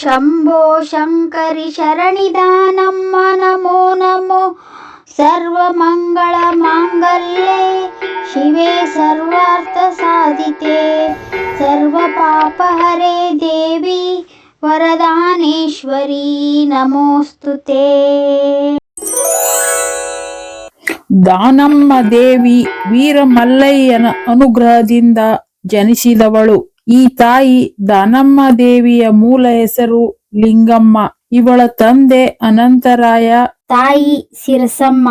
ಶಂಭೋ ಶಂಕರಿ ಶರಣಿದಾನಮ್ಮ ನಮೋ ನಮೋ ಸರ್ವಮಂಗಳ ಮಾಂಗಲ್ಯೆ ಶಿವೆ ಸರ್ವಾರ್ಥ ಸಾಧಿತೆ ಸರ್ವಪಾಪಹರೆ ದೇವಿ ವರದಾನೇಶ್ವರಿ ನಮೋಸ್ತುತೆ. ದಾನಮ್ಮ ದೇವಿ ವೀರಮಲ್ಲಯ್ಯನ ಅನುಗ್ರಹದಿಂದ ಜನಿಸಿದವಳು. ಈ ತಾಯಿ ದಾನಮ್ಮ ದೇವಿಯ ಮೂಲ ಹೆಸರು ಲಿಂಗಮ್ಮ. ಇವಳ ತಂದೆ ಅನಂತರಾಯ, ತಾಯಿ ಸಿರಸಮ್ಮ.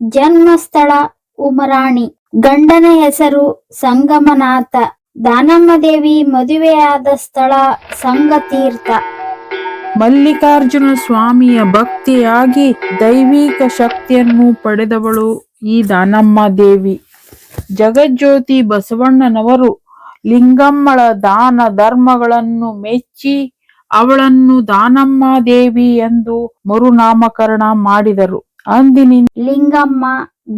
ಜನ್ಮಸ್ಥಳ ಉಮರಾಣಿ. ಗಂಡನ ಹೆಸರು ಸಂಗಮನಾಥ. ದಾನಮ್ಮ ದೇವಿ ಮದುವೆಯಾದ ಸ್ಥಳ ಸಂಗತೀರ್ಥ. ಮಲ್ಲಿಕಾರ್ಜುನ ಸ್ವಾಮಿಯ ಭಕ್ತಿಯಾಗಿ ದೈವಿಕ ಶಕ್ತಿಯನ್ನು ಪಡೆದವಳು ಈ ದಾನಮ್ಮ ದೇವಿ. ಜಗಜ್ಯೋತಿ ಬಸವಣ್ಣನವರು ಲಿಂಗಮ್ಮಳ ದಾನ ಧರ್ಮಗಳನ್ನು ಮೆಚ್ಚಿ ಅವಳನ್ನು ದಾನಮ್ಮ ದೇವಿ ಎಂದು ಮರುನಾಮಕರಣ ಮಾಡಿದರು. ಅಂದಿನಿಂದ ಲಿಂಗಮ್ಮ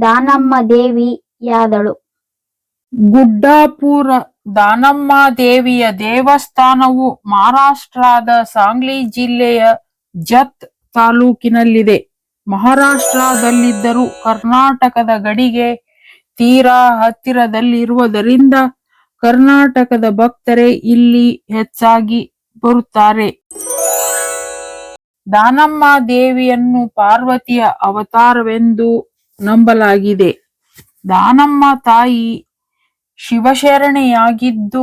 ದಾನಮ್ಮ ದೇವಿಯಾದಳು. ಗುಡ್ಡಾಪುರ ದಾನಮ್ಮ ದೇವಿಯ ದೇವಸ್ಥಾನವು ಮಹಾರಾಷ್ಟ್ರದ ಸಾಂಗ್ಲಿ ಜಿಲ್ಲೆಯ ಜತ್ ತಾಲೂಕಿನಲ್ಲಿದೆ. ಮಹಾರಾಷ್ಟ್ರದಲ್ಲಿದ್ದರೂ ಕರ್ನಾಟಕದ ಗಡಿಗೆ ತೀರಾ ಹತ್ತಿರದಲ್ಲಿರುವುದರಿಂದ ಕರ್ನಾಟಕದ ಭಕ್ತರೇ ಇಲ್ಲಿ ಹೆಚ್ಚಾಗಿ ಬರುತ್ತಾರೆ. ದಾನಮ್ಮ ದೇವಿಯನ್ನು ಪಾರ್ವತಿಯ ಅವತಾರವೆಂದು ನಂಬಲಾಗಿದೆ. ದಾನಮ್ಮ ತಾಯಿ ಶಿವಶರಣೆಯಾಗಿದ್ದು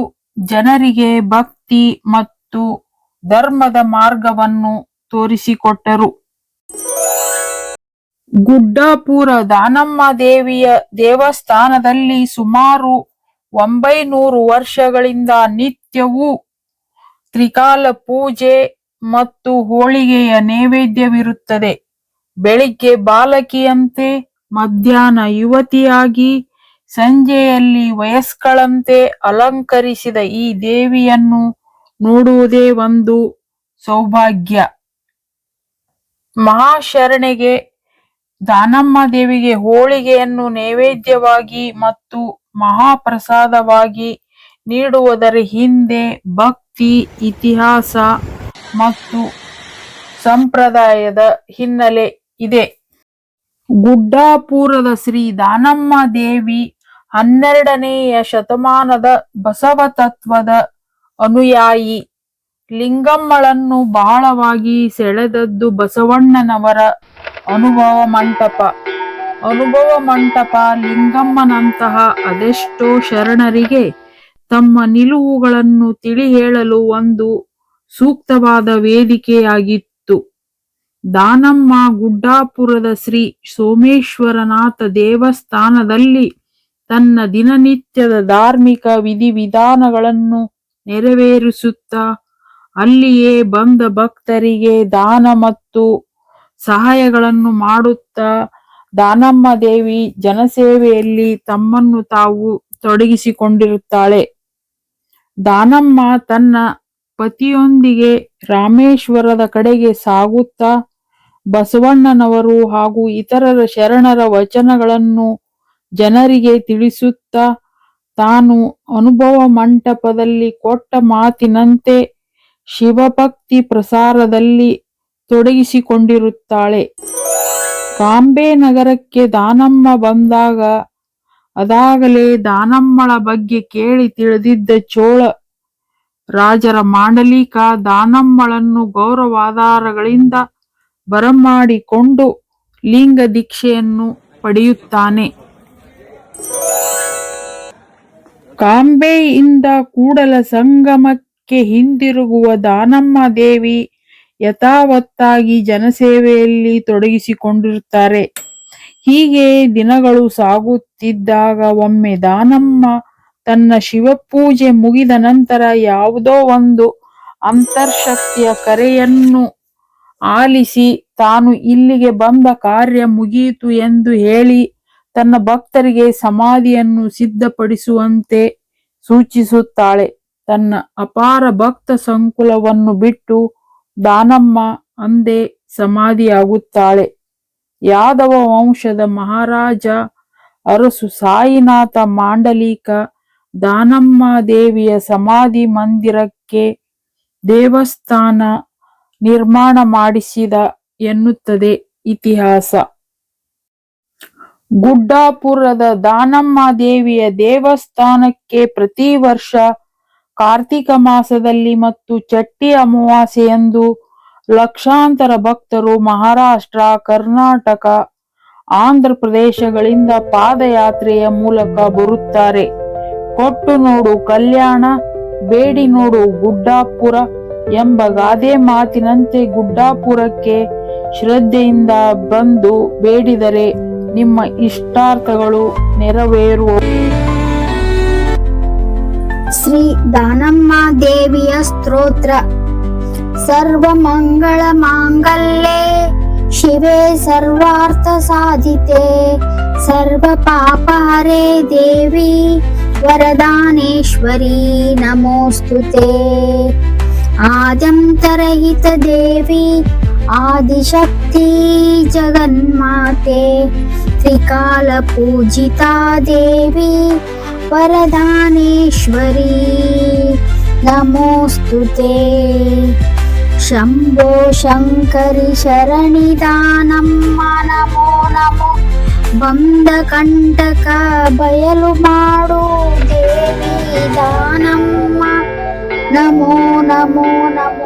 ಜನರಿಗೆ ಭಕ್ತಿ ಮತ್ತು ಧರ್ಮದ ಮಾರ್ಗವನ್ನು ತೋರಿಸಿಕೊಟ್ಟರು. ಗುಡ್ಡಾಪುರ ದಾನಮ್ಮ ದೇವಿಯ ದೇವಸ್ಥಾನದಲ್ಲಿ ಸುಮಾರು 900 ವರ್ಷಗಳಿಂದ ನಿತ್ಯವೂ ತ್ರಿಕಾಲ ಪೂಜೆ ಮತ್ತು ಹೋಳಿಗೆಯ ನೈವೇದ್ಯವಿರುತ್ತದೆ. ಬೆಳಿಗ್ಗೆ ಬಾಲಕಿಯಂತೆ, ಮಧ್ಯಾಹ್ನ ಯುವತಿಯಾಗಿ, ಸಂಜೆಯಲ್ಲಿ ವಯಸ್ಕಳಂತೆ ಅಲಂಕರಿಸಿದ ಈ ದೇವಿಯನ್ನು ನೋಡುವುದೇ ಒಂದು ಸೌಭಾಗ್ಯ. ಮಹಾಶರಣೆಗೆ ದಾನಮ್ಮ ದೇವಿಗೆ ಹೋಳಿಗೆಯನ್ನು ನೈವೇದ್ಯವಾಗಿ ಮತ್ತು ಮಹಾಪ್ರಸಾದವಾಗಿ ನೀಡುವುದರ ಹಿಂದೆ ಭಕ್ತಿ, ಇತಿಹಾಸ ಮತ್ತು ಸಂಪ್ರದಾಯದ ಹಿನ್ನೆಲೆ ಇದೆ. ಗುಡ್ಡಾಪುರದ ಶ್ರೀ ದಾನಮ್ಮ ದೇವಿ 12ನೇಯ ಶತಮಾನದ ಬಸವ ತತ್ವದ ಅನುಯಾಯಿ. ಲಿಂಗಮ್ಮಳನ್ನು ಬಹಳವಾಗಿ ಸೆಳೆದದ್ದು ಬಸವಣ್ಣನವರ ಅನುಭವ ಮಂಟಪ. ಅನುಭವ ಮಂಟಪ ಲಿಂಗಮ್ಮನಂತಹ ಅದೆಷ್ಟೋ ಶರಣರಿಗೆ ತಮ್ಮ ನಿಲುವುಗಳನ್ನು ತಿಳಿ ಹೇಳಲು ಒಂದು ಸೂಕ್ತವಾದ ವೇದಿಕೆಯಾಗಿತ್ತು. ದಾನಮ್ಮ ಗುಡ್ಡಾಪುರದ ಶ್ರೀ ಸೋಮೇಶ್ವರನಾಥ ದೇವಸ್ಥಾನದಲ್ಲಿ ತನ್ನ ದಿನನಿತ್ಯದ ಧಾರ್ಮಿಕ ವಿಧಿವಿಧಾನಗಳನ್ನು ನೆರವೇರಿಸುತ್ತಾ ಅಲ್ಲಿಯೇ ಬಂದ ಭಕ್ತರಿಗೆ ದಾನ ಮತ್ತು ಸಹಾಯಗಳನ್ನು ಮಾಡುತ್ತಾ ದಾನಮ್ಮ ದೇವಿ ಜನಸೇವೆಯಲ್ಲಿ ತಮ್ಮನ್ನು ತಾವು ತೊಡಗಿಸಿಕೊಂಡಿರುತ್ತಾಳೆ. ದಾನಮ್ಮ ತನ್ನ ಪತಿಯೊಂದಿಗೆ ರಾಮೇಶ್ವರದ ಕಡೆಗೆ ಸಾಗುತ್ತಾ ಬಸವಣ್ಣನವರು ಹಾಗೂ ಇತರರ ಶರಣರ ವಚನಗಳನ್ನು ಜನರಿಗೆ ತಿಳಿಸುತ್ತಾ ತಾನು ಅನುಭವ ಮಂಟಪದಲ್ಲಿ ಕೊಟ್ಟ ಮಾತಿನಂತೆ ಶಿವಭಕ್ತಿ ಪ್ರಸಾರದಲ್ಲಿ ತೊಡಗಿಸಿಕೊಂಡಿರುತ್ತಾಳೆ. ಕಾಂಬೆ ನಗರಕ್ಕೆ ದಾನಮ್ಮ ಬಂದಾಗ ಅದಾಗಲೇ ದಾನಮ್ಮಳ ಬಗ್ಗೆ ಕೇಳಿ ತಿಳಿದಿದ್ದ ಚೋಳ ರಾಜರ ಮಾಂಡಲಿಕ ದಾನಮ್ಮಳನ್ನು ಗೌರವಾಧಾರಗಳಿಂದ ಬರಮಾಡಿಕೊಂಡು ಲಿಂಗ ದೀಕ್ಷೆಯನ್ನು ಪಡೆಯುತ್ತಾನೆ. ಕಾಂಬೆಯಿಂದ ಕೂಡಲ ಸಂಗಮಕ್ಕೆ ಹಿಂದಿರುಗುವ ದಾನಮ್ಮ ದೇವಿ ಯಥಾವತ್ತಾಗಿ ಜನಸೇವೆಯಲ್ಲಿ ತೊಡಗಿಸಿಕೊಂಡಿರುತ್ತಾರೆ. ಹೀಗೆ ದಿನಗಳು ಸಾಗುತ್ತಿದ್ದಾಗ ಒಮ್ಮೆ ದಾನಮ್ಮ ತನ್ನ ಶಿವಪೂಜೆ ಮುಗಿದ ನಂತರ ಯಾವುದೋ ಒಂದು ಅಂತರ್ಶಕ್ತಿಯ ಕರೆಯನ್ನು ಆಲಿಸಿ ತಾನು ಇಲ್ಲಿಗೆ ಬಂದ ಕಾರ್ಯ ಮುಗಿಯಿತು ಎಂದು ಹೇಳಿ ತನ್ನ ಭಕ್ತರಿಗೆ ಸಮಾಧಿಯನ್ನು ಸಿದ್ಧಪಡಿಸುವಂತೆ ಸೂಚಿಸುತ್ತಾಳೆ. ತನ್ನ ಅಪಾರ ಭಕ್ತ ಸಂಕುಲವನ್ನು ಬಿಟ್ಟು ದಾನಮ್ಮ ಅಂದೇ ಸಮಾಧಿಯಾಗುತ್ತಾಳೆ. ಯಾದವ ವಂಶದ ಮಹಾರಾಜ ಅರಸು ಸಾಯಿನಾಥ ಮಾಂಡಲಿಕ ದಾನಮ್ಮ ದೇವಿಯ ಸಮಾಧಿ ಮಂದಿರಕ್ಕೆ ದೇವಸ್ಥಾನ ನಿರ್ಮಾಣ ಮಾಡಿಸಿದ ಎನ್ನುತ್ತದೆ ಇತಿಹಾಸ. ಗುಡ್ಡಾಪುರದ ದಾನಮ್ಮ ದೇವಿಯ ದೇವಸ್ಥಾನಕ್ಕೆ ಪ್ರತಿ ವರ್ಷ ಕಾರ್ತಿಕ ಮಾಸದಲ್ಲಿ ಮತ್ತು ಚಟ್ಟಿ ಅಮಾವಾಸ್ಯೆಯಂದು ಲಕ್ಷಾಂತರ ಭಕ್ತರು ಮಹಾರಾಷ್ಟ್ರ, ಕರ್ನಾಟಕ, ಆಂಧ್ರ ಪ್ರದೇಶಗಳಿಂದ ಪಾದಯಾತ್ರೆಯ ಮೂಲಕ ಬರುತ್ತಾರೆ. ಕೊಟ್ಟು ನೋಡು ಕಲ್ಯಾಣ, ಬೇಡಿ ನೋಡು ಗುಡ್ಡಾಪುರ ಎಂಬ ಗಾದೆ ಮಾತಿನಂತೆ ಗುಡ್ಡಾಪುರಕ್ಕೆ ಶ್ರದ್ಧೆಯಿಂದ ಬಂದು ಬೇಡಿದರೆ ನಿಮ್ಮ ಇಷ್ಟಾರ್ಥಗಳು ನೆರವೇರುವವು. ಶ್ರೀ ದಾನಮ್ಮ ದೇವಿಯ ಸ್ತೋತ್ರ. ಸರ್ವ ಮಂಗಳ ಮಾಂಗಲ್ಯೆ ಶಿವೆ ಸರ್ವಾರ್ಥ ಸಾಧಿತೆ ಸರ್ವ ಪಾಪ ಹರೆ ದೇವಿ ವರದಾನೇಶ್ವರಿ ನಮೋಸ್ತುತೆ. ಆದ್ಯಂತರಹಿತ ದೇವಿ ಆದಿಶಕ್ತಿ ಜಗನ್ಮಾತೆ ತ್ರಿಕಾಲ ಪೂಜಿತಾ ದೇವಿ ವರದಾನೇಶ್ವರಿ ನಮೋಸ್ತುತೆ. ಶಂಭೋ ಶಂಕರಿ ಶರಣಿ ದಾನಮ್ಮ ನಮೋ ನಮೋ. ಬಂದ ಕಂಟಕ ಬಯಲು ಮಾಡು ದೇವಿ ದಾನಮ್ಮ ನಮೋ ನಮೋ ನಮೋ.